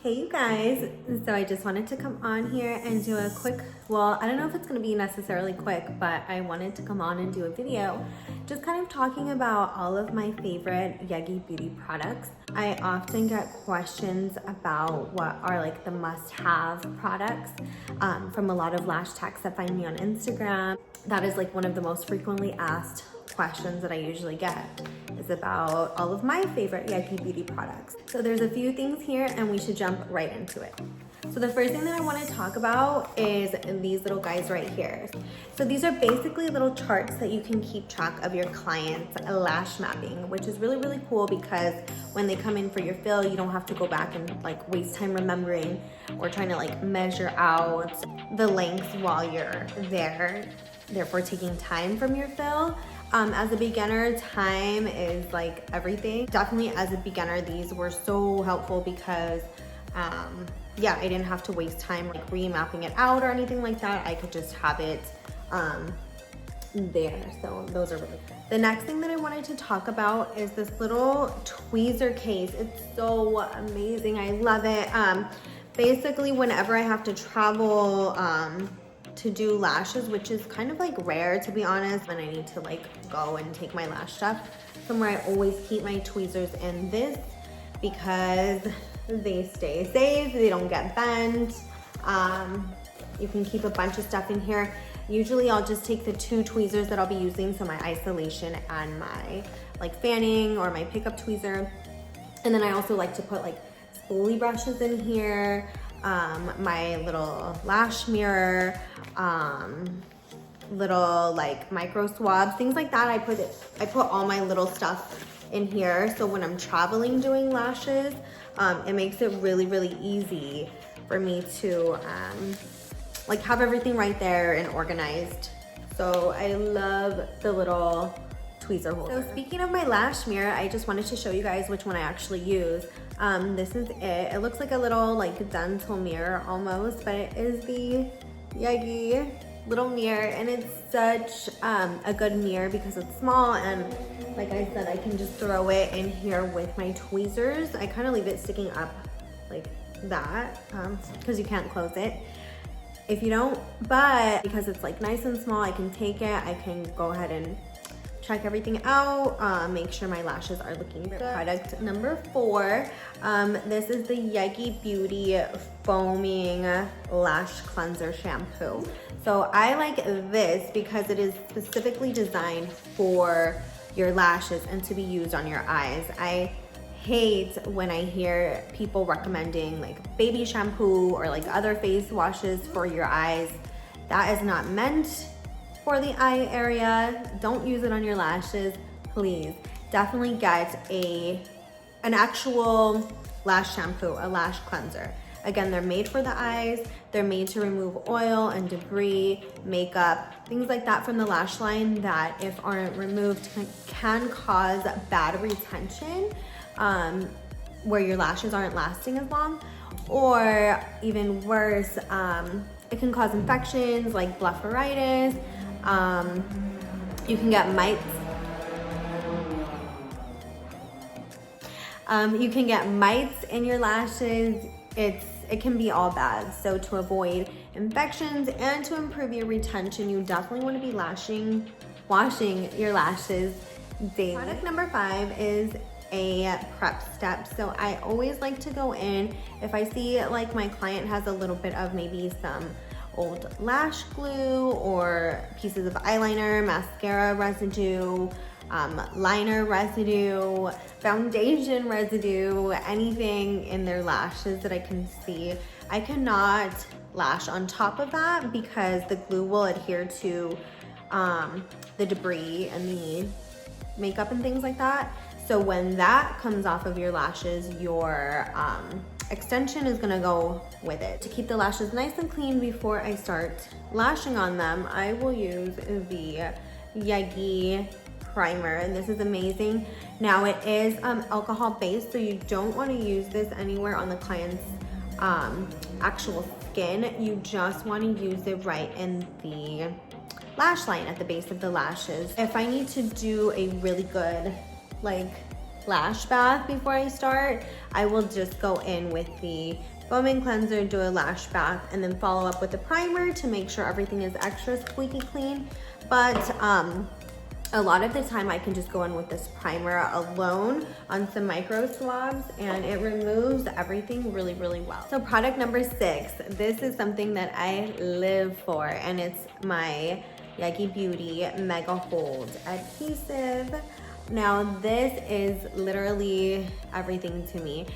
Hey you guys, so I just wanted to come on here and do a quick, well, I don't know if it's going to be necessarily quick, but I wanted to come on and do a video just kind of talking about all of my favorite Yegi beauty products. I often get questions about what are like the must-have products from a lot of lash techs that find me on Instagram. That is like one of the most frequently asked questions that I usually get is about all of my favorite Yegi beauty products. So there's a few things here and we should jump right into it. So the first thing that I want to talk about is these little guys right here. So these are basically little charts that you can keep track of your client's lash mapping, which is really, really cool because when they come in for your fill, you don't have to go back and like waste time remembering or trying to like measure out the length while you're there, therefore taking time from your fill. As a beginner, time is like everything. Definitely as a beginner, these were so helpful because yeah, I didn't have to waste time like remapping it out or anything like that. I could just have it there. So those are really good. The next thing that I wanted to talk about is this little tweezer case. It's so amazing. I love it. Basically, whenever I have to travel to do lashes, which is kind of like rare to be honest, when I need to like go and take my lash stuff somewhere, I always keep my tweezers in this because they stay safe, they don't get bent. You can keep a bunch of stuff in here. Usually I'll just take the two tweezers that I'll be using, so my isolation and my like fanning or my pickup tweezer. And then I also like to put like spoolie brushes in here, my little lash mirror, little like micro swabs, things like that. I put all my little stuff in here, so when I'm traveling doing lashes, it makes it really, really easy for me to like have everything right there and organized. So I love the little tweezer holder. So speaking of my lash mirror, I just wanted to show you guys which one I actually use. This is it. It looks like a little like dental mirror almost, but it is the Yegi little mirror, and it's such a good mirror because it's small, and like I said, I can just throw it in here with my tweezers. I kind of leave it sticking up like that because you can't close it if you don't, but because it's like nice and small, I can take it, I can go ahead and check everything out, make sure my lashes are looking good. Product number 4, this is the Yegi Beauty Foaming Lash Cleanser Shampoo. So I like this because it is specifically designed for your lashes and to be used on your eyes. I hate when I hear people recommending like baby shampoo or like other face washes for your eyes. That is not meant for the eye area. Don't use it on your lashes, please. Definitely get an actual lash shampoo, a lash cleanser. Again, they're made for the eyes. They're made to remove oil and debris, makeup, things like that from the lash line that if aren't removed can cause bad retention, where your lashes aren't lasting as long, or even worse, it can cause infections like blepharitis. You can get mites. You can get mites in your lashes. It can be all bad. So to avoid infections and to improve your retention, you definitely want to be washing your lashes daily. Product number 5 is a prep step. So I always like to go in if I see like my client has a little bit of maybe some old lash glue or pieces of eyeliner, mascara residue, liner residue, foundation residue, anything in their lashes that I can see. I cannot lash on top of that because the glue will adhere to the debris and the makeup and things like that. So when that comes off of your lashes, your extension is gonna go with it. To keep the lashes nice and clean before I start lashing on them, I will use the Yegi primer, and this is amazing. Now it is alcohol based, so you don't want to use this anywhere on the client's actual skin. You just want to use it right in the lash line at the base of the lashes. If I need to do a really good like lash bath before I start. I will just go in with the foaming cleanser, do a lash bath, and then follow up with a primer to make sure everything is extra squeaky clean. But a lot of the time I can just go in with this primer alone on some micro swabs, and it removes everything really, really well. So product number 6, this is something that I live for, and it's my Yegi Beauty Mega Hold Adhesive. Now this is literally everything to me.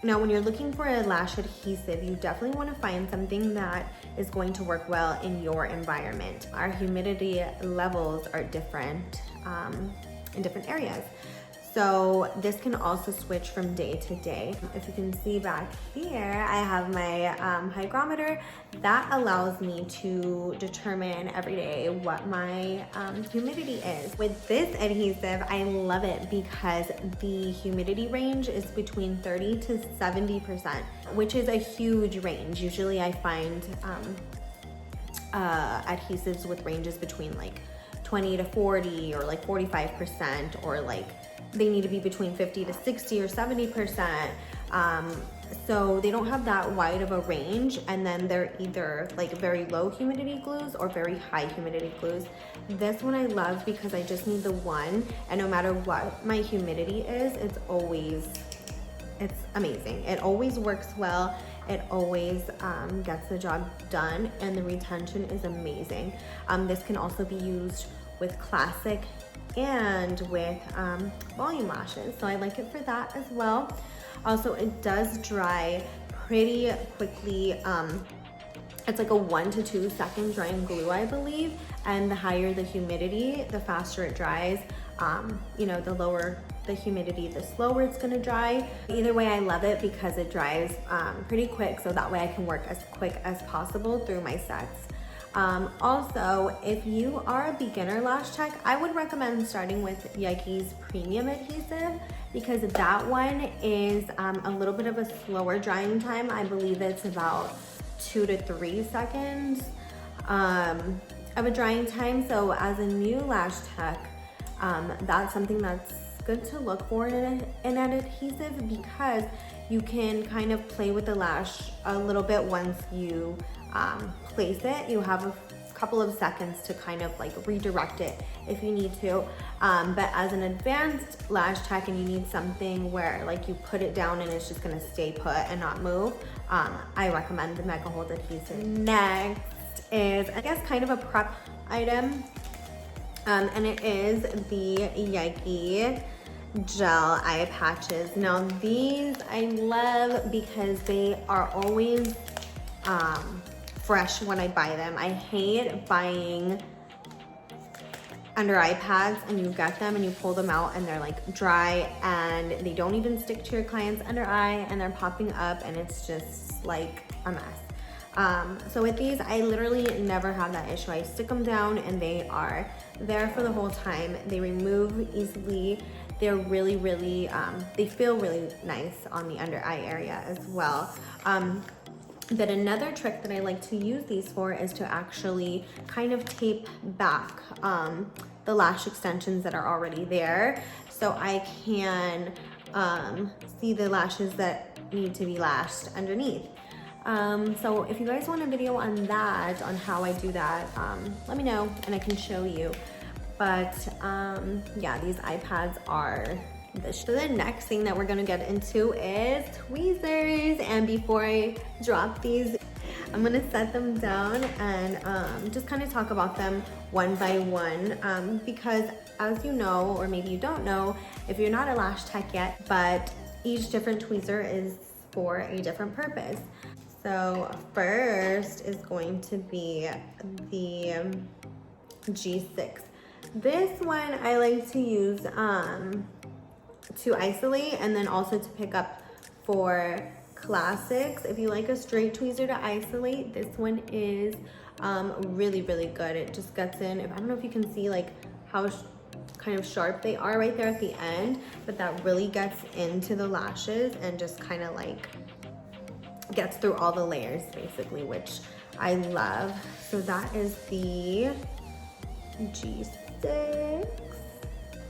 Now when you're looking for a lash adhesive, you definitely want to find something that is going to work well in your environment. Our humidity levels are different in different areas. So this can also switch from day to day. If you can see back here, I have my hygrometer. That allows me to determine every day what my humidity is. With this adhesive, I love it because the humidity range is between 30 to 70%, which is a huge range. Usually I find adhesives with ranges between like 20 to 40 or like 45%, or like they need to be between 50 to 60 or 70%. So they don't have that wide of a range, and then they're either like very low humidity glues or very high humidity glues. This one I love because I just need the one, and no matter what my humidity is, it's amazing. It always works well. It always gets the job done, and the retention is amazing. This can also be used with classic and with volume lashes, so I like it for that as well. Also, it does dry pretty quickly. It's like a 1 to 2 second drying glue, I believe, and the higher the humidity, the faster it dries. You know, the lower the humidity, the slower it's gonna dry. Either way, I love it because it dries pretty quick, so that way I can work as quick as possible through my sets. Also, if you are a beginner lash tech, I would recommend starting with Yegi's Premium Adhesive, because that one is a little bit of a slower drying time. I believe it's about 2 to 3 seconds of a drying time. So as a new lash tech, that's something that's good to look for in an adhesive, because you can kind of play with the lash a little bit once you place it. You have a couple of seconds to kind of like redirect it if you need to. But as an advanced lash tech and you need something where like you put it down and it's just gonna stay put and not move, I recommend the Mega Hold Adhesive. Next is, I guess, kind of a prep item. And it is the Yegi gel eye patches. Now these I love because they are always fresh when I buy them. I hate buying under eye pads and you get them and you pull them out and they're like dry and they don't even stick to your client's under eye and they're popping up and it's just like a mess. So with these, I literally never have that issue. I stick them down and they are there for the whole time. They remove easily. They're really, really, they feel really nice on the under eye area as well. But another trick that I like to use these for is to actually kind of tape back the lash extensions that are already there, so I can see the lashes that need to be lashed underneath. So if you guys want a video on that, on how I do that, let me know and I can show you. But yeah, these iPads are so the next thing that we're gonna get into is tweezers. And before I drop these, I'm gonna set them down and just kind of talk about them one by one, because as you know, or maybe you don't know, if you're not a lash tech yet, but each different tweezer is for a different purpose. So first is going to be the G6. This one I like to use to isolate and then also to pick up for classics. If you like a straight tweezer to isolate, this one is really, really good. It just gets in. I don't know if you can see like how kind of sharp they are right there at the end, but that really gets into the lashes and just kind of like gets through all the layers basically, which I love. So that is the G6.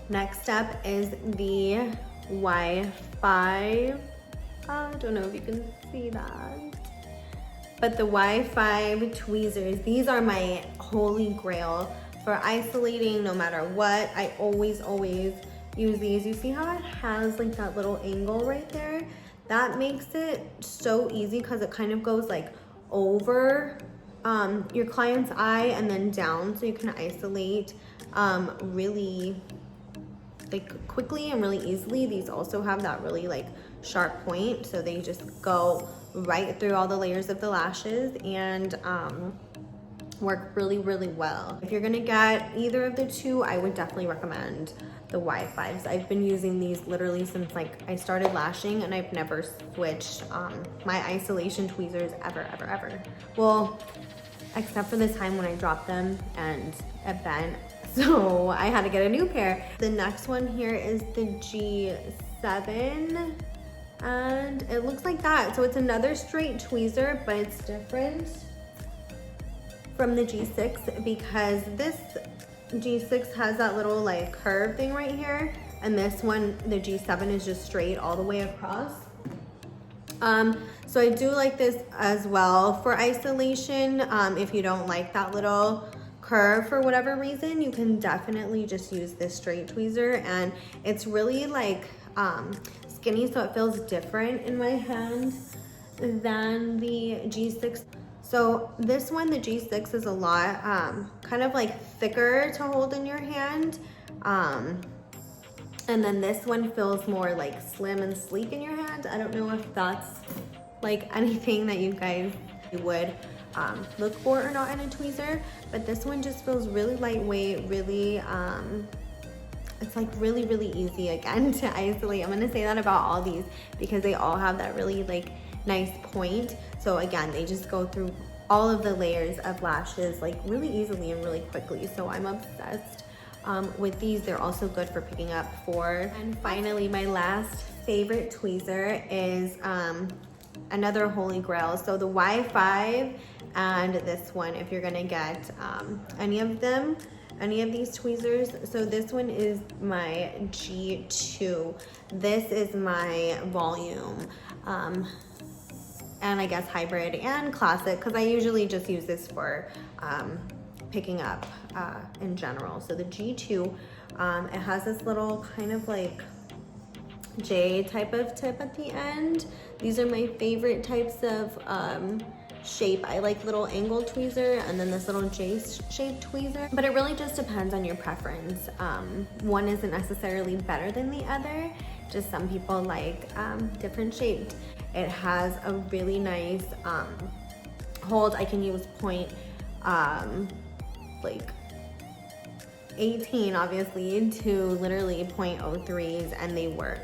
Next up is the Y5. I don't know if you can see that. But the Y5 tweezers, these are my holy grail for isolating no matter what. I always use these. You see how it has like that little angle right there? That makes it so easy because it kind of goes like over your client's eye and then down, so you can isolate really like quickly and really easily. These also have that really like sharp point, so they just go right through all the layers of the lashes and work really well. If you're gonna get either of the two, I would definitely recommend the Y5s. I've been using these literally since like I started lashing, and I've never switched my isolation tweezers ever. Well, except for the time when I dropped them and it bent, so I had to get a new pair. The next one here is the G7, and it looks like that. So it's another straight tweezer, but it's different from the G6 because this G6 has that little like curve thing right here, and this one, the G7, is just straight all the way across. So I do like this as well for isolation. If you don't like that little curve for whatever reason, you can definitely just use this straight tweezer, and it's really like skinny, so it feels different in my hand than the G6. So this one, the G6, is a lot kind of like thicker to hold in your hand, and then this one feels more like slim and sleek in your hand. I don't know if that's like anything that you guys would look for or not in a tweezer, but this one just feels really lightweight, really it's like really easy again to isolate. I'm gonna say that about all these because they all have that really like nice point. So again, they just go through all of the layers of lashes like really easily and really quickly. So I'm obsessed with these. They're also good for picking up for. And finally, my last favorite tweezer is another holy grail. So the Y5 and this one, if you're gonna get any of these tweezers. So this one is my G2. This is my volume. And I guess hybrid and classic, because I usually just use this for picking up in general. So the G2, it has this little kind of like J type of tip at the end. These are my favorite types of shape. I like little angle tweezer and then this little J-shaped tweezer, but it really just depends on your preference. One isn't necessarily better than the other, just some people like different shaped. It has a really nice hold. I can use point like 18 obviously to literally 0.03s, and they work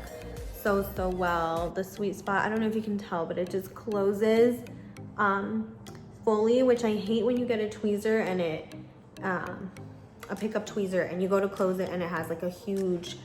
so well. The sweet spot, I don't know if you can tell, but it just closes fully, which I hate when you get a tweezer and it a pickup tweezer and you go to close it and it has like a huge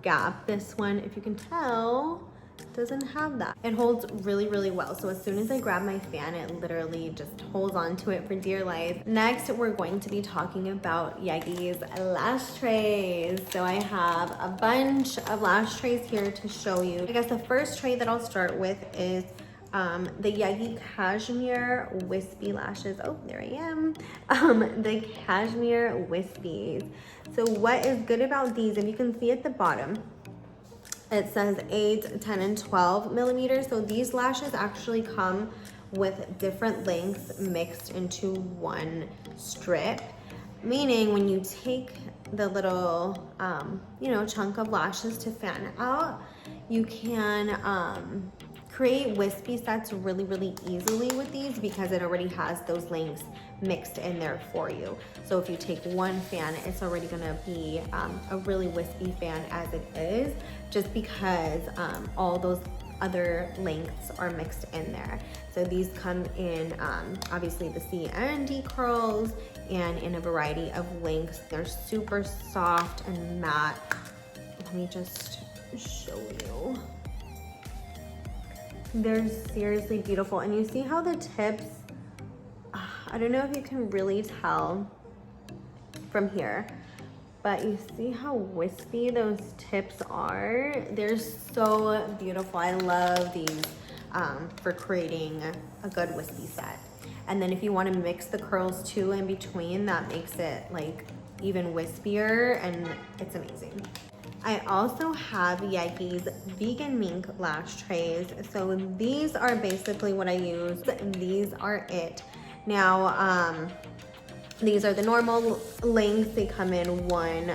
gap. This one, if you can tell, doesn't have that. It holds really well. So as soon as I grab my fan, it literally just holds on to it for dear life. Next, we're going to be talking about Yegi's lash trays. So I have a bunch of lash trays here to show you. I guess the first tray that I'll start with is the Yegi Cashmere Wispy Lashes. Oh, there I am. The Cashmere Wispies. So what is good about these, and you can see at the bottom, it says 8, 10, and 12 millimeters. So these lashes actually come with different lengths mixed into one strip, meaning when you take the little, you know, chunk of lashes to fan out, you can create wispy sets really easily with these because it already has those lengths mixed in there for you. So if you take one fan, it's already gonna be a really wispy fan as it is, just because all those other lengths are mixed in there. So these come in obviously the C and D curls and in a variety of lengths. They're super soft and matte. Let me just show you. They're seriously beautiful. And you see how the tips, I don't know if you can really tell from here, but you see how wispy those tips are? They're so beautiful. I love these for creating a good wispy set. And then if you want to mix the curls too in between, that makes it like even wispier, and it's amazing. I also have Yegi's vegan mink lash trays. So these are basically what I use. These are it. Now, these are the normal lengths. They come in one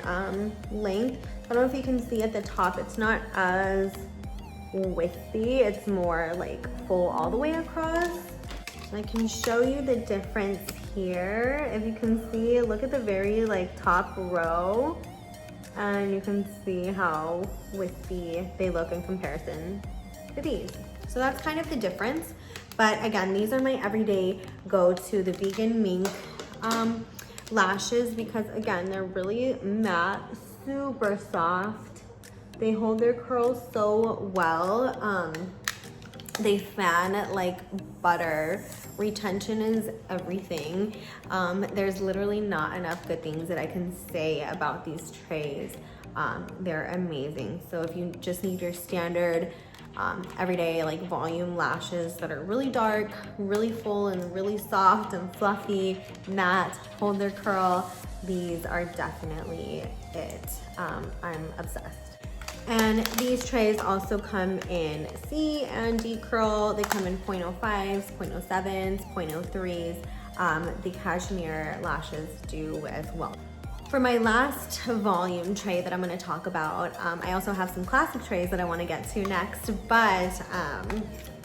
length. I don't know if you can see at the top, it's not as wispy. It's more like full all the way across. I can show you the difference here. If you can see, look at the very like top row, and you can see how wispy they look in comparison to these. So that's kind of the difference. But again, these are my everyday go-to, the vegan mink lashes, because again, they're really matte, super soft. They hold their curls so well. They fan like butter. Retention is everything. There's literally not enough good things that I can say about these trays. They're amazing. So if you just need your standard everyday like volume lashes that are really dark, really full, and really soft and fluffy, matte, hold their curl, these are definitely it. I'm obsessed. And these trays also come in C and D curl. They come in 0.05s, 0.07s, 0.03s. The cashmere lashes do as well. For my last volume tray that I'm going to talk about, I also have some classic trays that I want to get to next, but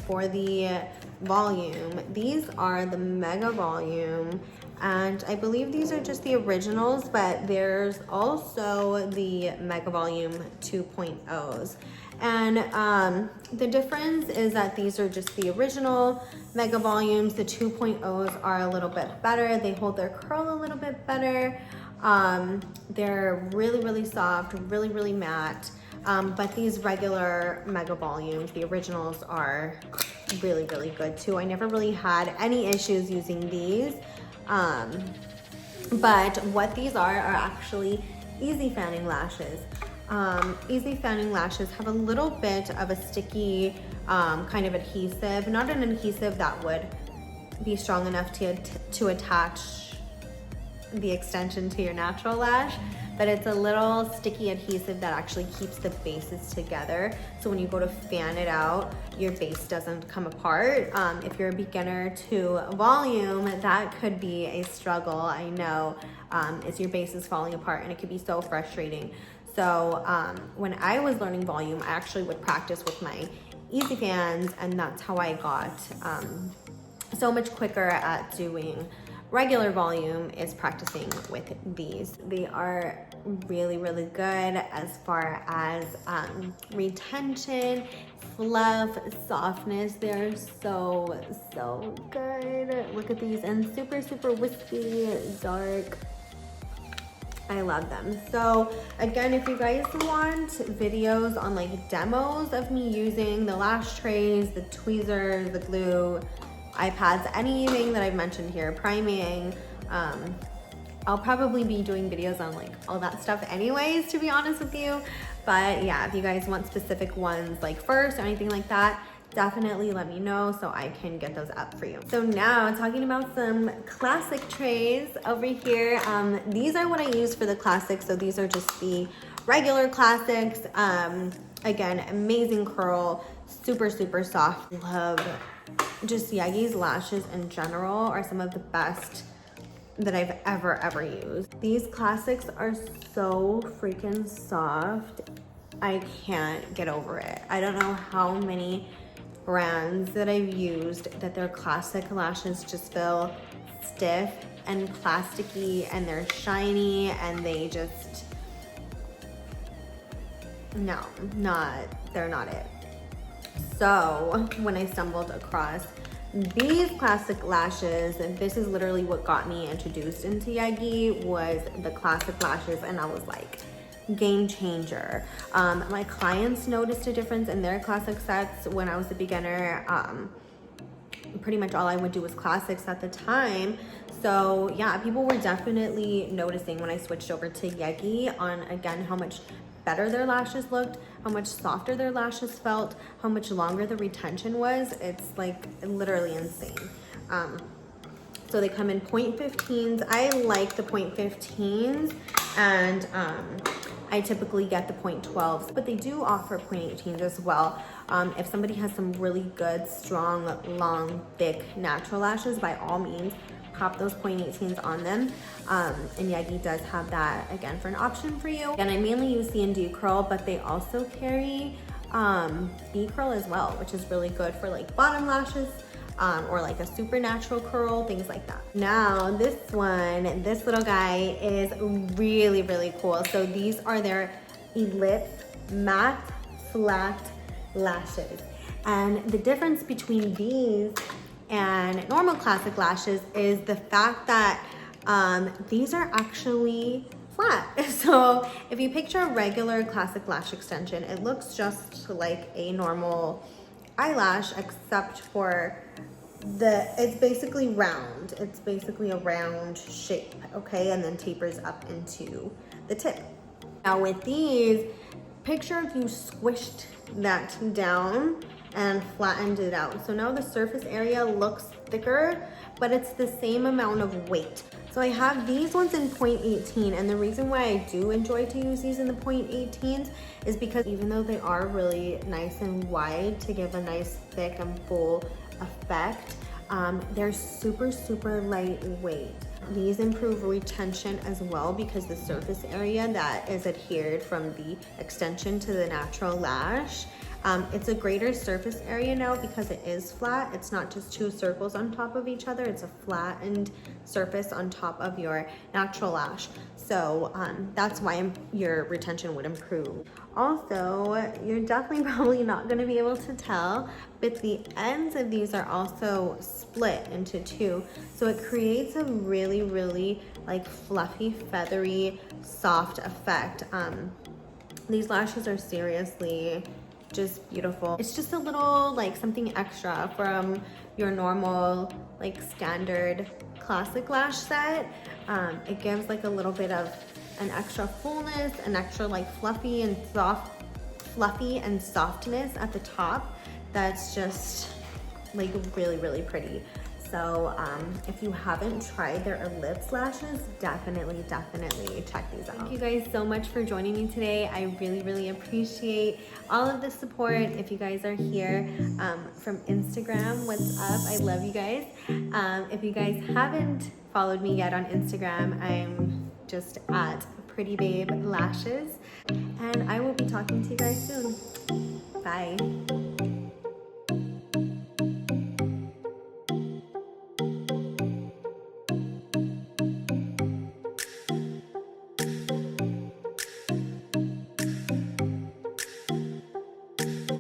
for the volume, these are the mega volume, and I believe these are just the originals, but there's also the mega volume 2.0s. And the difference is that these are just the original mega volumes. The 2.0s are a little bit better. They hold their curl a little bit better. They're really, really soft, really, really matte. But these regular mega volumes, the originals, are really, really good too. I never really had any issues using these. But what these are actually easy fanning lashes. Easy fanning lashes have a little bit of a sticky kind of adhesive, not an adhesive that would be strong enough to attach the extension to your natural lash, but it's a little sticky adhesive that actually keeps the bases together. So when you go to fan it out, your base doesn't come apart. If you're a beginner to volume, that could be a struggle. I know, is your base is falling apart, and it could be so frustrating. So when I was learning volume, I actually would practice with my easy fans, and that's how I got so much quicker at doing regular volume, is practicing with these. They are really, really good as far as retention, fluff, softness. They're so, so good. Look at these, and super, super wispy, dark. I love them. So again, if you guys want videos on like demos of me using the Lashtrays, the tweezers, the glue, iPads, anything that I've mentioned here, priming, I'll probably be doing videos on like all that stuff anyways, to be honest with you. But yeah, if you guys want specific ones like first or anything like that, definitely let me know so I can get those up for you. So now talking about some classic trays over here. These are what I use for the classics. So these are just the regular classics. Again, amazing curl, super, super soft. Love just Yegi's lashes in general are some of the best that I've ever used. These classics are so freaking soft. I can't get over it. I don't know how many brands that I've used that their classic lashes just feel stiff and plasticky, and they're shiny, and they just, no, they're not it. So when I stumbled across these classic lashes, and this is literally what got me introduced into Yegi, was the classic lashes, and I was like, game changer. My clients noticed a difference in their classic sets when I was a beginner. pretty much all I would do was classics at the time. So yeah, people were definitely noticing when I switched over to Yegi on, again, how much better their lashes looked, how much softer their lashes felt, how much longer the retention was. It's like literally insane. So they come in 0.15s. I like the 0.15s, and I typically get the 0.12s, but they do offer 0.18s as well. If somebody has some really good, strong, long, thick, natural lashes, by all means, pop those 0.18s on them. And Yegi does have that, again, for an option for you. And I mainly use C&D curl, but they also carry B curl as well, which is really good for like bottom lashes, or like a super natural curl, things like that. Now this one, this little guy is really, really cool. So these are their Ellipse Matte Flat Lashes. And the difference between these and normal classic lashes is the fact that these are actually flat. So if you picture a regular classic lash extension, it looks just like a normal eyelash, except for it's basically round. It's basically a round shape, okay? And then tapers up into the tip. Now with these, picture if you squished that down and flattened it out. So now the surface area looks thicker, but it's the same amount of weight. So I have these ones in 0.18, and the reason why I do enjoy to use these in the 0.18s is because even though they are really nice and wide to give a nice thick and full effect, they're super, super lightweight. These improve retention as well because the surface area that is adhered from the extension to the natural lash, it's a greater surface area now because it is flat. It's not just two circles on top of each other. It's a flattened surface on top of your natural lash. So that's why your retention would improve. Also, you're definitely probably not going to be able to tell, but the ends of these are also split into two. So it creates a really, really like fluffy, feathery, soft effect. These lashes are seriously just beautiful. It's just a little like something extra from your normal like standard classic lash set. It gives like a little bit of an extra fullness, an extra like fluffy and softness at the top. That's just like really, really pretty. So if you haven't tried their Ellipse lashes, definitely check these out. Thank you guys so much for joining me today. I really, really appreciate all of the support. If you guys are here from Instagram, what's up? I love you guys. If you guys haven't followed me yet on Instagram, I'm just at Pretty Babe Lashes, and I will be talking to you guys soon. Bye.